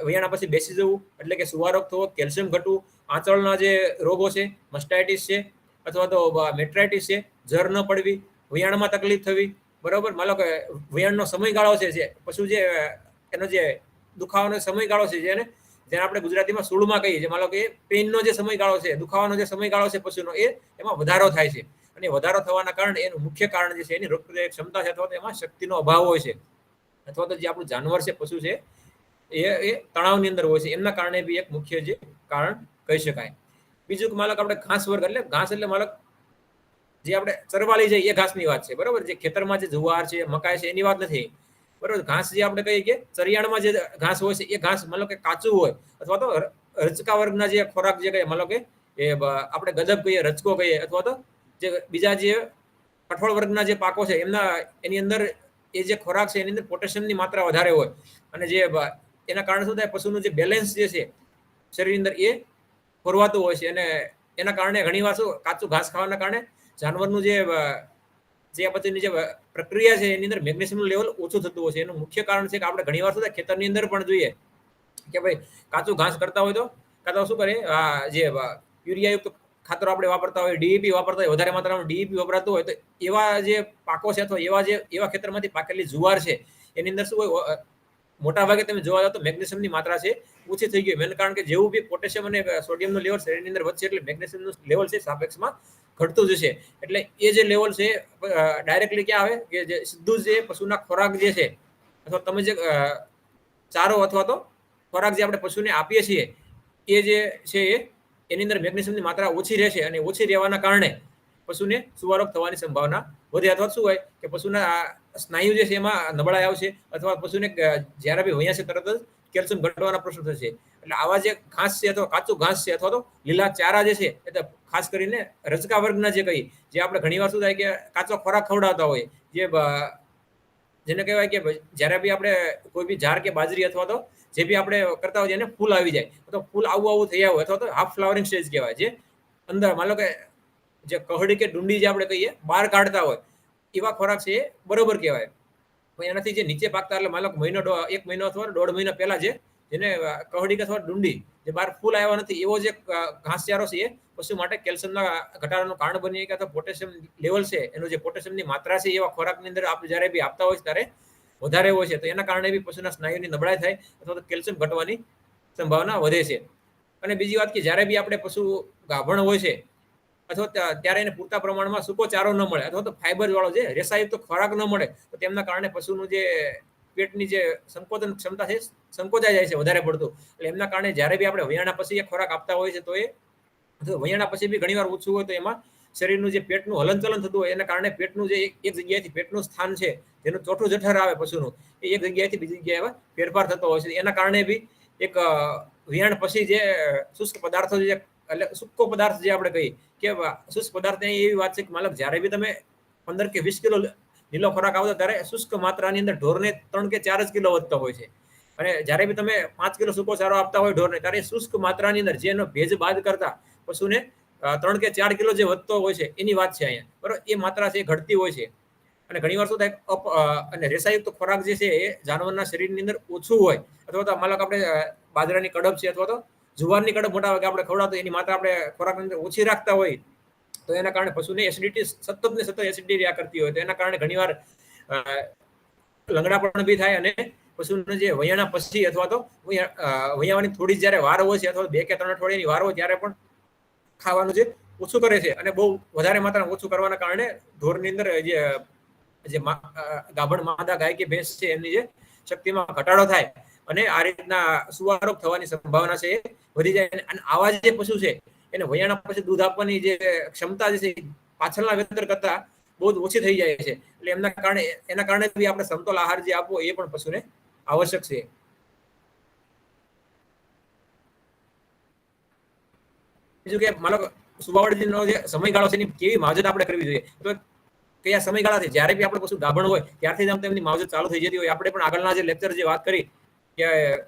વયાણા પછી બેસી જવું એટલે કે સુવારોગ થવો, કેલ્શિયમ ઘટવું, આંચળના જે રોગો છે, મસ્ટાઇટિસ છે અથવા તો મેટ્રાઇટિસ છે, જર ન પડવી, વયાણમાં તકલીફ થવી, બરાબર, માનો કે વયાણનો સમયગાળો છે જે પશુ જે એનો જે દુખાવાનો સમયગાળો છે જેને આપણે ગુજરાતીમાં સૂળમાં કહીએ છીએ, માનો કે પેઇનનો જે સમયગાળો છે, દુખાવાનો જે સમયગાળો છે પશુનો, એમાં વધારો થાય છે. અને વધારો થવાના કારણે એનું મુખ્ય કારણ જે છે એની રોગપ્રતિકારક ક્ષમતા છે અથવા તો એમાં શક્તિનો અભાવ હોય છે, અથવા તો જે આપણું જાનવર છે, પશુ છે, એ તણાવની અંદર હોય છે. એમના કારણે બી એક મુખ્ય જે કારણ કહી શકાય. બીજું કે માલક આપણે ઘાસ વર્ગ એટલે ઘાસ એટલે માલક જે આપણે ચરવા લઈ જઈએ એ ઘાસની વાત છે, બરાબર. જે ખેતરમાં જે જુવાર છે, મકાઈ છે એની વાત નથી, બરાબર. ઘાસ જે આપણે કહીએ કે ચરિયાણમાં જે ઘાસ હોય છે એ ઘાસ મતલબ કે કાચું હોય અથવા તો રચકા વર્ગના જે ખોરાક જે કહીએ, મતલબ કે એ આપણે ગદબ કહીએ, રચકો કહીએ, અથવા તો જે બીજા જે કઠોળ વર્ગના જે પાકો છે એની અંદર એ જે ખોરાક છે એની અંદર પોટેશિયમની માત્રા વધારે હોય અને જે એના કારણે શું થાય, પશુનું જે બેલેન્સ જે છે શરીરની અંદર એ ખોરવાતું હોય છે અને એના કારણે ઘણીવાર શું કાચું ઘાસ ખાવાના કારણે જાનવરનું જે પછીની જે પ્રક્રિયા છે એની અંદર મેગ્નેશિયમનું લેવલ ઓછું થતું હોય છે. એનું મુખ્ય કારણ છે કે આપણે ઘણીવાર શું થાય ખેતરની અંદર પણ જોઈએ કે ભાઈ કાચું ઘાસ કરતા હોય તો કાં તો શું કરે, જે યુરિયાયુક્ત ખાતરો આપણે વાપરતા હોય, ડીઈપી વાપરતા હોય, વધારે માત્રામાં ડીઈપી વપરાતું હોય, તો એવા જે પાકો છે અથવા એવા ખેતરમાંથી પાકેલી જુવાર છે એની અંદર શું હોય, મોટા ભાગે તમે જોવા જાવ તો મેગ્નેશિયમની માત્રા છે ઓછી થઈ ગઈ. એનું કારણ કે જેવું બી પોટેશિયમ અને સોડિયમનું લેવલ શરીરની અંદર વધશે એટલે મેગ્નેશિયમનું લેવલ છે સાપેક્ષમાં ઘટતું જશે. એટલે એ જે લેવલ છે ડાયરેક્ટલી ક્યાં આવે કે જે સીધું જે પશુના ખોરાક જે છે અથવા તમે જે ચારો અથવા તો ખોરાક જે આપણે પશુને આપીએ છીએ એ જે છે એની અંદર મેગ્નેશિયમની માત્રા ઓછી રહેશે અને ઓછી રહેવાના કારણે પશુને સુવારોગ થવાની સંભાવના વધે અથવા શું હોય કે પશુના સ્નાયુ જે છે એમાં નબળાઈ આવશે અથવા પશુને જ્યારે બી વયા છે તરત જ કેલ્શિયમ ઘટવાના પ્રશ્ન થશે. એટલે આવા જે ઘાસ છે અથવા કાચું ઘાસ છે અથવા તો લીલા ચારા જે છે એટલે ખાસ કરીને રચકા વર્ગના જે કહીએ, જે આપણે ઘણીવાર શું થાય કે કાચો ખોરાક ખવડાવતા હોય, જેને કહેવાય કે જ્યારે બી આપણે કોઈ બી જાર કે બાજરી અથવા તો જે બી આપણે કરતા હોય એને ફૂલ આવી જાય અથવા ફૂલ આવું થઈ આવે અથવા તો હાફ ફ્લાવરિંગ સ્ટેજ કહેવાય, જે અંદર માનો કે જે કહડી કે ડુંડી જે આપણે કહીએ બહાર કાઢતા હોય એવા ખોરાક છે એ બરોબર કહેવાય. પણ એનાથી જે નીચે પાકતા એટલે માનો એક મહિનો અથવા 1.5 મહિના પહેલા જેને કહડી અથવા ડુંડી જે બહાર ફૂલ આવ્યા નથી એવો જે ઘાસચારો છે એ પશુ માટે કેલ્શિયમના ઘટાડાનું કારણ બની કે અથવા પોટેશિયમ લેવલ છે એનું જે પોટેશિયમની માત્રા છે એવા ખોરાકની અંદર આપણે જ્યારે બી આપતા હોય ત્યારે વધારે હોય છે, તો એના કારણે બી પશુના સ્નાયુની નબળાઈ થાય અથવા તો કેલ્શિયમ ઘટવાની સંભાવના વધે છે. અને બીજી વાત કે જ્યારે બી આપણે પશુ ગાભણ હોય છે અથવા ત્યારે એને પૂરતા પ્રમાણમાં સૂકો ચારો ન મળે અથવા તો ફાઈબર વાળો જે રેસાયુક્ત ખોરાક ન મળે તો તેમના કારણે પશુનું જે પેટની જે સંકોચન ક્ષમતા છે સંકોચાઈ જાય છે વધારે પડતું. એટલે એમના કારણે જ્યારે બી આપણે વયાણા પછી એ ખોરાક આપતા હોય છે તો એ વયાણા પછી બી ઘણીવાર ઓછું હોય તો એમાં શરીરનું જે પેટનું હલનચલન થતું હોય એના કારણે પેટનું જે એક જગ્યાએથી પેટનું સ્થાન છે જેનું ચોથું જઠર આવે પશુનું એ એક જગ્યાએથી બીજી જગ્યાએ ફેરફાર થતો હોય છે. એના કારણે બી એક વિયાણ પછી જે શુષ્ક પદાર્થો જે એટલે સૂકો પદાર્થ જે આપણે કહીએ કે શુષ્ક પદાર્થ એવી વાત છે કે માલક જ્યારે બી તમે 15 કે 20 કિલો લીલો ખોરાક આવતો ત્યારે શુષ્ક માત્રાની અંદર ઢોરને 3 કે 4 જ કિલો વધતો હોય છે અને જ્યારે બી તમે 5 કિલો સૂકો ચારો આપતા હોય ઢોરને ત્યારે શુષ્ક માત્રાની અંદર જેનો ભેજ બાદ કરતા પશુને 3 કે 4 કિલો જે વધતો હોય છે એની વાત છે અહીંયા, બરોબર. એ માત્રા છે ઘટતી હોય છે અને ઘણીવાર શું થાય અને રેસાયુક્ત ખોરાક જે છે એ જાનવરના શરીરની અંદર ઓછું હોય અથવા તો માલક આપણે બાજરાની કડબ છે અથવા તો જુવારની કડબ મોટા ભાગે આપણે ખવડાવતો એની માત્રા આપણે ખોરાકની અંદર ઓછી રાખતા હોય તો એના કારણે પશુને એસિડિટી સતત એસિડિટી રહ્યા કરતી હોય તો એના કારણે ઘણીવાર લંગડાપણ બી થાય અને પશુને જે વયાણા પછી અથવા તો વયાવાની થોડી જ્યારે વાર હોય છે અથવા 2 કે 3 અઠવાડિયાની વાર હોય ત્યારે પણ ખાવાનું જે ઓછું કરે છે અને બહુ વધારે માત્રામાં ઓછું કરવાના કારણે ઢોરની અંદર જે ગાભણ માદા ગાય કે ભેંસ છે એમની જે શક્તિમાં ઘટાડો થાય અને આ રીતના સુવારોગ થવાની સંભાવના છે એ વધી જાય. અને આવા જે પશુ છે એને વયાણા પછી દૂધ આપવાની જે ક્ષમતા જે છે પાછળના વેતર કરતા બહુ જ ઓછી થઈ જાય છે. એટલે એના કારણે બી આપણે સમતોલ આહાર જે આપવો એ પણ પશુને આવશ્યક છે. બીજું કે માનો સુવાવડનો જે સમયગાળો છે એની કેવી માવજત આપણે કરવી જોઈએ. તો કયા સમયગાળાથી જ્યારે બી આપણે પશુ ગાભણ હોય ત્યારથી જ આમ તેમની માવજત ચાલુ થઈ જતી હોય. આપણે પણ આગળના જે લેક્ચર જે વાત કરી કે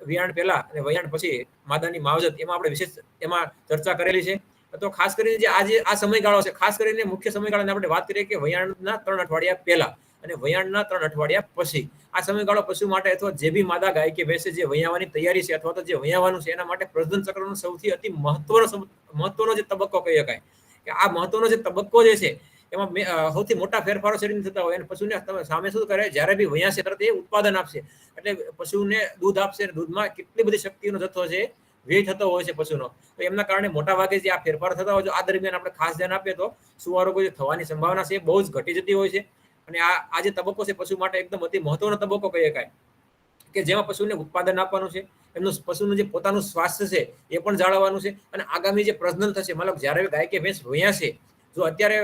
વિયાણ પહેલા અને વયાણ પછી માદાની માવજત, એમાં આપણે વિશેષ એમાં ચર્ચા કરેલી છે. તો ખાસ કરીને જે આજે આ સમયગાળો છે, ખાસ કરીને મુખ્ય સમયગાળાની આપણે વાત કરીએ કે વયાણના 3 અઠવાડિયા પહેલા અને વયાણના 3 અઠવાડિયા પછી. આ સમયગાળો પશુ માટે અથવા જે બી માદા ગાય કે ભેંસ જે વયાવાની તૈયારી છે અથવા તો જે વયાવાનું છે એના માટે પ્રજનન ચક્રનો સૌથી અતિ મહત્વનો જે તબક્કો કહી શકાય. કે આ મહત્વનો જે તબક્કો જે છે એમાં સૌથી મોટા ફેરફારો શરીરમાં થતા હોય અને પશુને તમે સામે શું કરે, જ્યારે બી વયાશે તરત એ ઉત્પાદન આપશે, એટલે પશુને દૂધ આપશે. દૂધમાં કેટલી બધી શક્તિનો જથ્થો છે, વ્યય થતો હોય છે પશુનો. તો એમના કારણે મોટા ભાગે જે આ ફેરફાર થતા હોય, આ દરમિયાન આપણે ખાસ ધ્યાન આપીએ તો સુવારોગો જે થવાની સંભાવના છે બહુ જ ઘટી જતી હોય છે. અને આ જે તબક્કો છે પશુ માટે એકદમ અતિ મહત્વનો તબક્કો કહી શકાય, કે જેમાં પશુને ઉત્પાદન આપવાનું છે, એમનું પશુનું જે પોતાનું સ્વાસ્થ્ય છે એ પણ જાળવવાનું છે. અને આગામી જે પ્રજનન થશે, મતલબ જ્યારે ગાય કે ભેંસ વયાશે, જો અત્યારે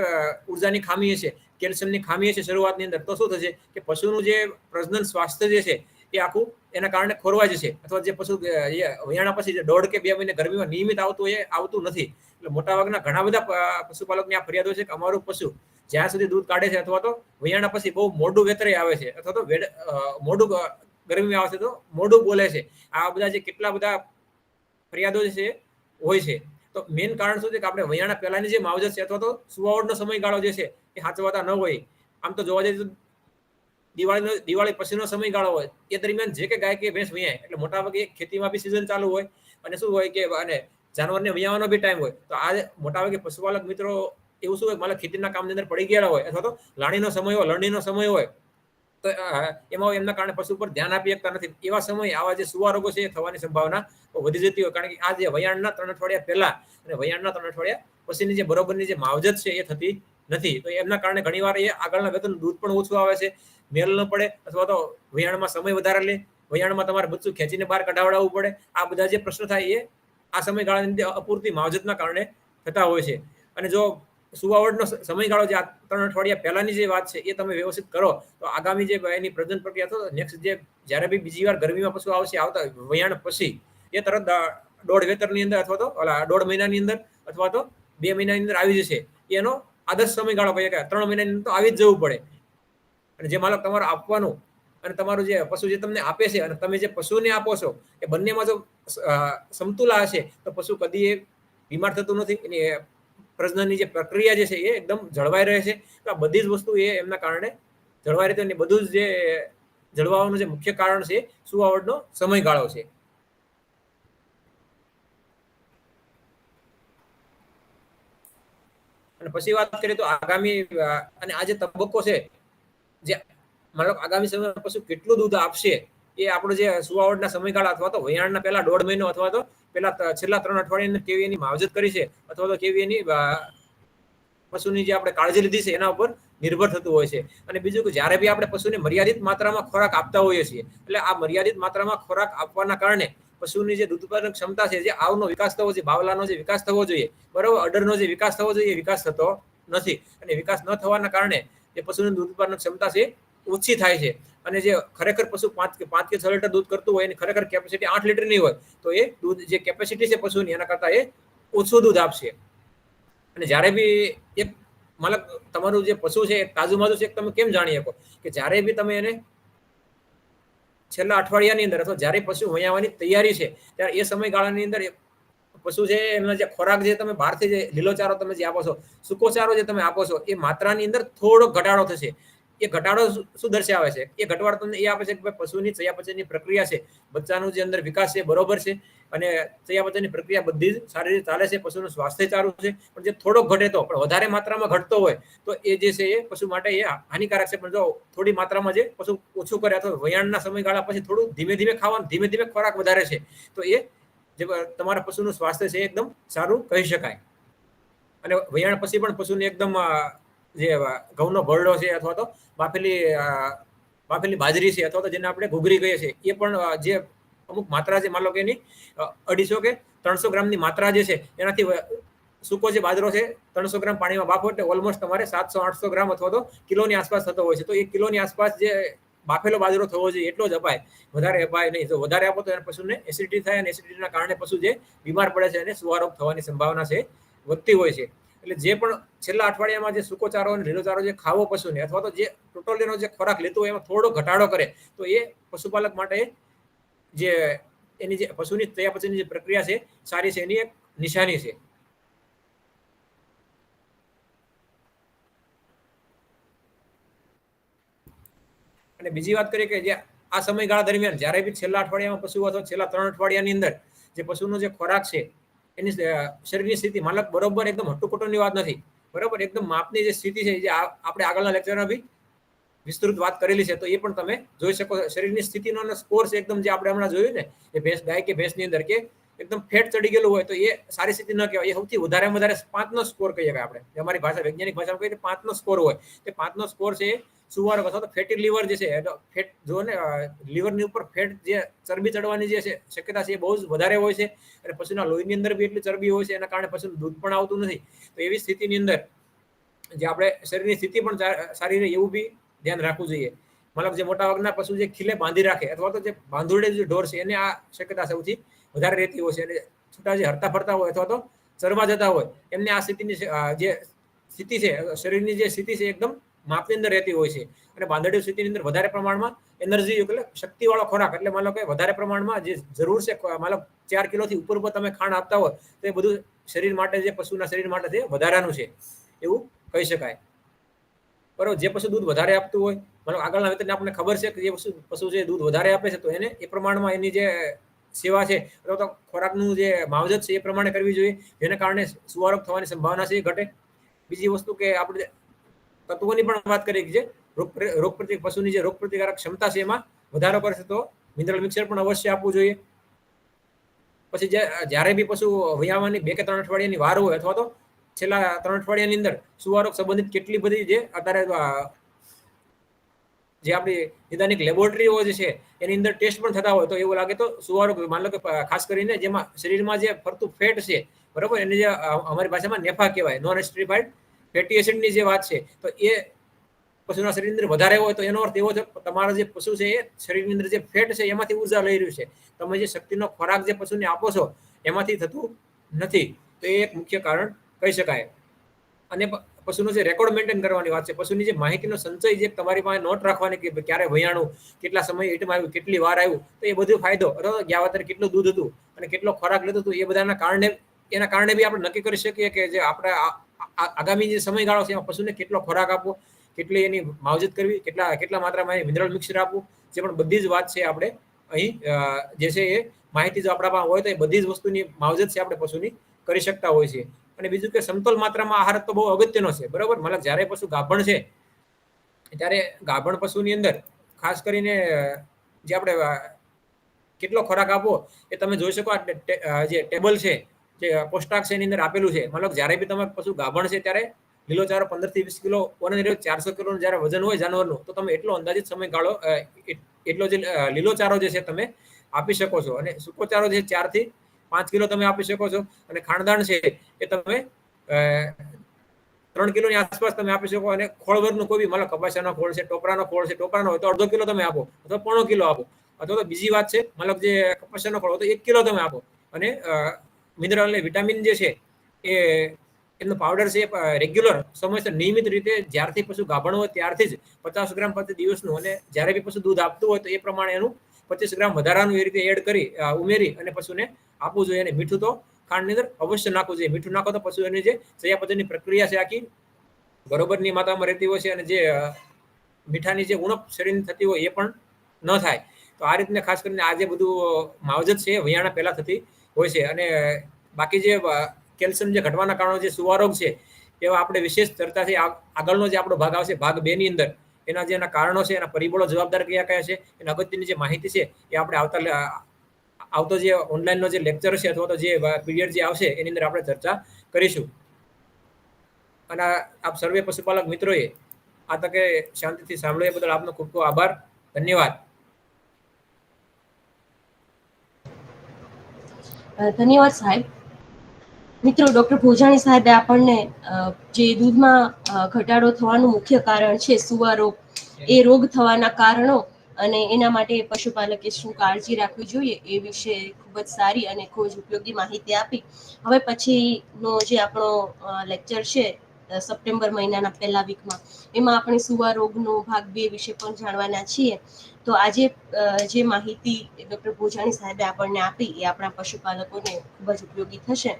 ઉર્જાની ખામી હશે, કેલ્શિયમની ખામી હશે શરૂઆતની અંદર, તો શું થશે કે પશુનું જે પ્રજનન સ્વાસ્થ્ય જે છે એ આખું એના કારણે ખોરવાઈ જશે. અથવા જે પશુ વયાણા પછી જે 1.5 કે 2 મહિને ગરમીમાં નિયમિત આવતું નથી. એટલે મોટાભાગના ઘણા બધા પશુપાલકની આ ફરિયાદો છે કે અમારું પશુ જ્યાં સુધી દૂધ કાઢે છે અથવા તો વયાણા પછી બહુ મોડું વેતરે આવે છે અથવા તો મોડું ગરમી આવે છે તો મોડું બોલે છે. આ બધા જે કેટલા બધા ફરિયાદો છે હોય છે. તો મેઇન કારણ શું છે કે આપણે વયાણા પહેલાની જે માવજત છે અથવા તો સુવાવડનો સમયગાળો જે છે એ સાચવતા ન હોય. આમ તો જોવા જઈએ તો દિવાળી પછીનો સમયગાળો હોય એ દરમિયાન જે કે ગાય કે ભેંસ વયાય, એટલે મોટાભાગે ખેતીમાં બી સિઝન ચાલુ હોય અને શું હોય કે અને જાનવરને વયાવાનો બી ટાઈમ હોય. તો આ મોટાભાગે પશુપાલક મિત્રો એવું શું હોય, મારા ખેતીના કામની અંદર પડી ગયેલા હોય અથવા તો લાણીનો સમય હોય, લણણીનો સમય હોય, તો એમાં એમના કારણે પશુ પર ધ્યાન આપી શકતા નથી. એવા સમયે આવા જે સુવારોગો છે એ થવાની સંભાવના વધી જતી હોય. કારણ કે આ જે વયાણના 3 અઠવાડિયા પહેલા અને વયાણના 3 અઠવાડિયા પછીની જે બરોબરની જે માવજત છે એ થતી નથી. તો એમના કારણે ઘણીવાર એ આગળના વેતન દૂધ પણ ઓછું આવે છે, મેલ ન પડે, અથવા તો વયાણમાં સમય વધારે લે, વયાણમાં તમારે બચ્ચું ખેંચીને બહાર કઢાવડાવવું પડે. આ બધા જે પ્રશ્નો થાય એ આ સમયગાળાની અંદર અપૂરતી માવજતના કારણે થતા હોય છે. અને જો સુવાવડનો સમયગાળો જે આ 3 અઠવાડિયા પહેલાની જે વાત છે એ તમે વ્યવસ્થિત કરો, તો આગામી જે એની પ્રજનન પ્રક્રિયા તો નેક્સ્ટ જે જ્યારે બી બીજી વાર ગરમીમાં પશુ આવશે આવતા વયાણ પછી, એ તરત 1.5 વેતરની અંદર અથવા તો 1.5 મહિનાની અંદર અથવા તો 2 મહિનાની અંદર આવી જશે. એનો આદર્શ સમયગાળો કહીએ કે 3 મહિનાની અંદર તો આવી જ જવું પડે. અને જે માલક તમારે આપવાનું અને તમારું જે પશુ જે તમને આપે છે અને તમે જે પશુને આપો છો એ બંનેમાં જો સમતુલા હશે તો પશુ કદી એ બીમાર થતું નથી. એની પ્રજનનની જે પ્રક્રિયા જે છે એ એકદમ જળવાઈ રહે છે. તો આ બધી જ વસ્તુ એ એમના કારણે જળવાઈ રહે છે. બધું જ જે જળવાવાનું જે મુખ્ય કારણ છે સુવાવડનો સમયગાળો છે. અને પછી વાત કરીએ તો આગામી અને આ જે તબક્કો છે, જે મતલબ આગામી સમયમાં પશુ કેટલું દૂધ આપશે એ આપણો જે સુવાવડના સમયગાળા અથવા તો વયાણના પહેલા 1.5 મહિનો અથવા તો પેલા છેલ્લા 3 અઠવાડિયાની કેવી એની માવજત કરી છે અથવા તો કેવી એની પશુની જે આપણે કાળજી લીધી છે એના ઉપર નિર્ભર થતું હોય છે. અને બીજું કે જ્યારે બી આપણે પશુને મર્યાદિત માત્રામાં ખોરાક આપતા હોઈએ છીએ, એટલે આ મર્યાદિત માત્રામાં ખોરાક આપવાના કારણે પશુની જે દૂધ ઉત્પાદન ક્ષમતા છે, જે આવનો વિકાસ થવો જોઈએ, બાવલાનો જે વિકાસ થવો જોઈએ, બરોબર, અડરનો જે વિકાસ થવો જોઈએ, એ વિકાસ થતો નથી. અને વિકાસ ન થવાના કારણે જે પશુની દૂધ ઉત્પાદન ક્ષમતા છે ઓછી થાય છે. અને જે ખરેખર પશુ 5 કે 6 લીટર દૂધ કરતું હોય એની ખરેખર કેપેસિટી 8 લીટરની હોય, તો એ દૂધ જે કેપેસિટી છે પશુની એના કરતાં એ ઓછું દૂધ આપશે. અને જ્યારે બી એક મતલબ તમારું જે પશુ છે તાજુ માજુ છે, તમે કેમ જાણી શકો કે જ્યારે બી તમે એને છેલ્લા અઠવાડિયાની અંદર અથવા જ્યારે પશુ વયાવાની તૈયારી છે ત્યારે એ સમયગાળાની અંદર પશુ છે એમના જે ખોરાક જે તમે બહારથી જે લીલો ચારો તમે જે આપો છો, સૂકો ચારો જે તમે આપો છો, એ માત્રાની અંદર થોડો ઘટાડો થશે. એ ઘટાડો શું દર્શાવે છે? એ ઘટાડો તમને એ આપે છે કે પશુની ચયાપચયની પ્રક્રિયા છે, બચ્ચાનું જે અંદર વિકાસ છે બરોબર છે, અને ચયાપચયની પ્રક્રિયા બધી જ સારી રીતે ચાલે છે, પશુનું સ્વાસ્થ્ય સારું છે. પણ જે થોડો ઘટે તો પણ વધારે માત્રામાં ઘટતો હોય તો એ જે છે એ પશુ માટે એ હાનિકારક છે. પણ જો થોડી માત્રામાં જે પશુ ઓછું કરે અથવા વયાણના સમયગાળા પછી થોડું ધીમે ધીમે ખાવાનું, ધીમે ધીમે ખોરાક વધારે છે, તો એ જે તમારા પશુનું સ્વાસ્થ્ય છે એકદમ સારું કહી શકાય. અને વયાણ પછી પણ પશુને એકદમ જે ઘઉંનો ભરડો છે અથવા તો બાફેલી બાજરી છે અથવા તો જેને આપણે ઘૂઘરી કહીએ છીએ, એ પણ જે અમુક માત્રા છે, માનો કે એની 250 કે 300 ગ્રામની માત્રા જે છે એનાથી સૂકો જે બાજરો છે 300 ગ્રામ પાણીમાં બાફો એટલે ઓલમોસ્ટ તમારે 700-800 ગ્રામ અથવા તો કિલોની આસપાસ થતો હોય છે. તો 1 કિલોની આસપાસ જે બાફેલો બાજરો થવો જોઈએ એટલો જ અપાય, વધારે અપાય નહીં. જો વધારે આપો તો એને પશુને એસિડિટી થાય અને એસિડિટીના કારણે પશુ જે બીમાર પડે છે અને સુવારોગ થવાની સંભાવના છે વધતી હોય છે. એટલે જે પણ છેલ્લા અઠવાડિયામાં જે સૂકો ચારો અને લીલો ચારો જે ખાવો પશુને અથવા તો જે ટોટલીનો જે ખોરાક લેતો હોય એમાં થોડો ઘટાડો કરે તો એ પશુપાલક માટે જે એની જે પશુની ચયાપચયની જે પ્રક્રિયા છે સારી છે, એની એક નિશાની છે. અને બીજી વાત કરીએ કે જે આ સમયગાળા દરમિયાન જ્યારે બી છેલ્લા અઠવાડિયામાં પશુ અથવા છેલ્લા 3 અઠવાડિયાની અંદર જે પશુનો જે ખોરાક છે એની શરીરની સ્થિતિ માલક બરોબર એકદમ હટ્ટુકટ્ટુની વાત નથી, બરોબર એકદમ માપની જે સ્થિતિ છે જે આપણે આગળના લેક્ચરમાં બી વિસ્તૃત વાત કરેલી છે, તો એ પણ તમે જોઈ શકો. શરીરની સ્થિતિનો સ્કોર છે એકદમ જે આપણે હમણાં જોયું ને એ ભેંસ ગાય કે ભેંસની અંદર કે એકદમ ફેટ ચડી ગયેલું હોય તો એ સારી સ્થિતિ ન કહેવાય. એ સૌથી વધારેમાં વધારે 5નો સ્કોર કહીએ કે આપણે અમારી ભાષા વૈજ્ઞાનિક ભાષામાં કહીએ 5નો સ્કોર હોય. તે 5નો સ્કોર છે સુવારોગ અથવા તો ફેટી લીવર જે છે, ફેટ જો ને લીવરની ઉપર ફેટ જે ચરબી ચડવાની જે છે શક્યતા છે એ બહુ જ વધારે હોય છે અને પશુના લોહીની અંદર બી એટલી ચરબી હોય છે, એના કારણે પશુનું દૂધ પણ આવતું નથી. તો એવી સ્થિતિની અંદર જે આપણે શરીરની સ્થિતિ પણ સારી રહે એવું બી ધ્યાન રાખવું જોઈએ. મતલબ જે મોટા ભાગના પશુ જે ખીલે બાંધી રાખે અથવા તો જે બાંધોડે જે ઢોર છે એને આ શક્યતા સૌથી વધારે રહેતી હોય છે. અને છૂટા જે હરતા ફરતા હોય અથવા તો ચરવા જતા હોય એમને આ સ્થિતિની જે સ્થિતિ છે શરીરની જે સ્થિતિ છે એકદમ માપની અંદર રહેતી હોય છે. અને બાંધડી સ્થિતિની અંદર વધારે પ્રમાણમાં એનર્જી એટલે શક્તિવાળો ખોરાક એટલે માનો કે વધારે પ્રમાણમાં જે જરૂર છે મતલબ 4 કિલોથી ઉપર તમે ખાંડ આપતા હોય તો એ બધું શરીર માટે જે પશુના શરીર માટે તે વધારાનું છે એવું કહી શકાય. બરોબર, જે પશુ દૂધ વધારે આપતું હોય મતલબ આગળના વેતનને આપણને ખબર છે કે જે પશુ જે દૂધ વધારે આપે છે તો એને એ પ્રમાણમાં એની જે સેવા છે અથવા તો ખોરાકનું જે માવજત છે એ પ્રમાણે કરવી જોઈએ, જેને કારણે સુવારોગ થવાની સંભાવના છે એ ઘટે. બીજી વસ્તુ કે આપણે તત્વોની પણ વાત કરીએ કે જે પશુની જે રોગ પ્રતિકારક ક્ષમતા છે એમાં વધારો કરશે તો મિનરલ મિક્સર પણ અવશ્ય આપવું જોઈએ. પછી જ્યારે બી પશુ વયાવાની 2 કે 3 અઠવાડિયાની વાર હોય અથવા તો છેલ્લા 3 અઠવાડિયાની અંદર સુવારોગ સંબંધિત કેટલી બધી જે અત્યારે જે આપણી નિદાનિક લેબોરેટરીઓ જે છે એની અંદર ટેસ્ટ પણ થતા હોય તો એવું લાગે તો સુવારોગ માન લો કે ખાસ કરીને જેમાં શરીરમાં જે ફરતું ફેટ છે બરોબર, એની જે અમારી ભાષામાં નેફા કહેવાય, નોન એસ્ટરીફાઈડ ફેટી એસિડની જે વાત છે તો એ પશુના શરીરની અંદર વધારે હોય તો એનો અર્થ એવો છે તમારા જે પશુ છે એ શરીરની અંદર જે ફેટ છે એમાંથી ઉર્જા લઈ રહ્યું છે. તમે જે શક્તિનો ખોરાક જે પશુને આપો છો એમાંથી થતું નથી, તો એ એક મુખ્ય કારણ કહી શકાય. અને પશુનો જે રેકોર્ડ મેન્ટેન કરવાની વાત છે, પશુની જે માહિતીનો સંચય જે તમારી પાસે નોટ રાખવાની કે ક્યારે વયાણું, કેટલા સમય ઈટમાં આવ્યું, કેટલી વાર આવ્યું, તો એ બધું ફાયદો અથવા ગયા વખતે કેટલું દૂધ હતું અને કેટલો ખોરાક લેતું હતું એ બધાના કારણે એના કારણે બી આપણે નક્કી કરી શકીએ કે જે આપણે આગામી જે સમયગાળો છે એમાં પશુને કેટલો ખોરાક આપવો, કેટલી એની માવજત કરવી, કેટલા માત્રામાં મિનરલ મિક્સર આપવું, જે પણ બધી જ વાત છે આપણે અહીં જે છે એ માહિતી જો આપણા પાસે હોય તો એ બધી જ વસ્તુની માવજત છે આપણે પશુની કરી શકતા હોય છે. અને બીજું કે સમતોલ માત્રામાં આહાર તો બહુ અગત્યનો છે, બરોબર. મતલબ જ્યારે પશુ ગાભણ છે ત્યારે ગાભણ પશુની અંદર ખાસ કરીને જે આપણે કેટલો ખોરાક આપવો એ તમે જોઈ શકો. જે ટેબલ છે જે કોષ્ટક છે એની અંદર આપેલું છે. મતલબ જ્યારે બી તમે પશુ ગાભણ છે ત્યારે લીલો ચારો 15 થી 20 કિલો અને 400 કિલોનું જ્યારે વજન હોય જાનવરનું તો તમે એટલો અંદાજિત સમયગાળો એટલો જે લીલો ચારો જે છે તમે આપી શકો છો. અને સૂકો ચારો જે 4 થી 5 કિલો તમે આપી શકો છો. અને ખાણદાણ છે એ તમે 3 કિલોની આસપાસ તમે આપી શકો. અને ખોળવરનું કોઈ બી મતલબ કપાસિયાનો ખોળ છે, ટોપરાનો ખોળ છે, ટોપરાનો હોય તો 1/2 કિલો તમે આપો અથવા 1.5 કિલો આપો. અથવા તો બીજી વાત છે મતલબ જે કપાસિયાનો ખોળ હોય તો 1 કિલો તમે આપો. અને મિનરલ અને વિટામિન જે છે એ એનો પાવડર છે રેગ્યુલર સમયસર નિયમિત રીતે જ્યારથી પશુ ગાભણ હોય ત્યારથી જ 50 ગ્રામ પ્રતિ દિવસનું, અને જ્યારે બી પશુ દૂધ આપતું હોય તો એ પ્રમાણે એનું 25 ગ્રામ વધારાનું એ રીતે એડ કરી ઉમેરી અને પશુને આપવું જોઈએ. અને મીઠું તો ખાંડની અંદર અવશ્ય નાખવું જોઈએ. મીઠું નાખો તો પશુ એની જે ચયાપચયની પ્રક્રિયા છે આખી બરોબરની માત્રામાં રહેતી હોય છે અને જે મીઠાની જે ઉણપ શરીરની થતી હોય એ પણ ન થાય. તો આ રીતને ખાસ કરીને આ જે બધું માવજત છે વયાણા પહેલા થતી હોય છે. અને બાકી જે કેલ્શિયમ જે ઘટવાના કારણો જે સુવારોગ છે એવા આપણે વિશેષ ચર્ચા છે આગળનો જે આપણો ભાગ આવશે ભાગ 2 ની અંદર એના જે એના કારણો છે, એના પરિબળો જવાબદાર કયા છે, એના અગત્યની જે માહિતી છે એ આપણે આવતો જે ઓનલાઈનનો જે લેક્ચર છે અથવા તો જે પીરિયડ જે આવશે એની અંદર આપણે ચર્ચા કરીશું. અને આપ સર્વે પશુપાલક મિત્રોએ આ તકે શાંતિથી સાંભળ્યા બદલ આપનો ખૂબ ખૂબ આભાર. ધન્યવાદ. ધન્યવાદ સાહેબ. મિત્રો, ડોક્ટર ભોજાણી સાહેબે આપણને જે દૂધમાં ઘટાડો થવાનું મુખ્ય કારણ છે સુવા રોગ, એ રોગ થવાના કારણો અને એના માટે પશુપાલકે શું કાળજી રાખવી જોઈએ એ વિશે ખૂબ જ સારી અને ખૂબ જ ઉપયોગી માહિતી આપી. હવે પછીનો જે આપણો લેક્ચર છે સપ્ટેમ્બર મહિનાના પહેલા વીકમાં, એમાં આપણે સુવા રોગનો ભાગ 2 વિશે પણ જાણવાના છીએ. તો આજે જે માહિતી ડૉક્ટર ભોજાણી સાહેબે આપણને આપી એ આપણા પશુપાલકોને ખૂબ જ ઉપયોગી થશે.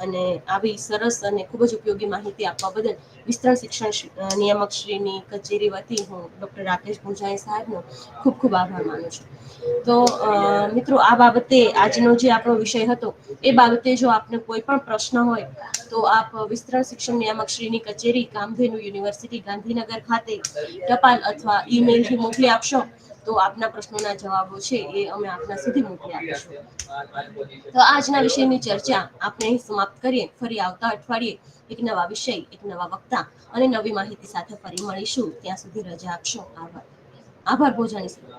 અને આવી સરસ અને ખૂબ જ ઉપયોગી માહિતી આપવા બદલ વિસ્તરણ શિક્ષણ નિયામક શ્રીની કચેરી વતી હું ડૉક્ટર રાકેશ ભોજાણી સાહેબનો ખૂબ ખૂબ આભાર માનું છું. તો મિત્રો, આ બાબતે આજનો જે આપણો વિષય હતો એ બાબતે જો આપને કોઈ પણ પ્રશ્ન હોય તો આપ વિસ્તરણ શિક્ષણ નિયામક શ્રીની કચેરી, કામધેનુ યુનિવર્સિટી, ગાંધીનગર ખાતે ટપાલ અથવા ઈમેલથી મોકલી આપશો તો આપના પ્રશ્નોના જવાબો છે એ અમે આપના સુધી મોકલી આપીશું. તો આજના વિષયની ચર્ચા આપણે અહીં સમાપ્ત કરીએ. ફરી આવતા અઠવાડિયે એક નવા વિષય, એક નવા વક્તા અને નવી માહિતી સાથે ફરી મળીશું. ત્યાં સુધી રજા આપશો. આભાર. આભાર ભોજાણી સાહેબ.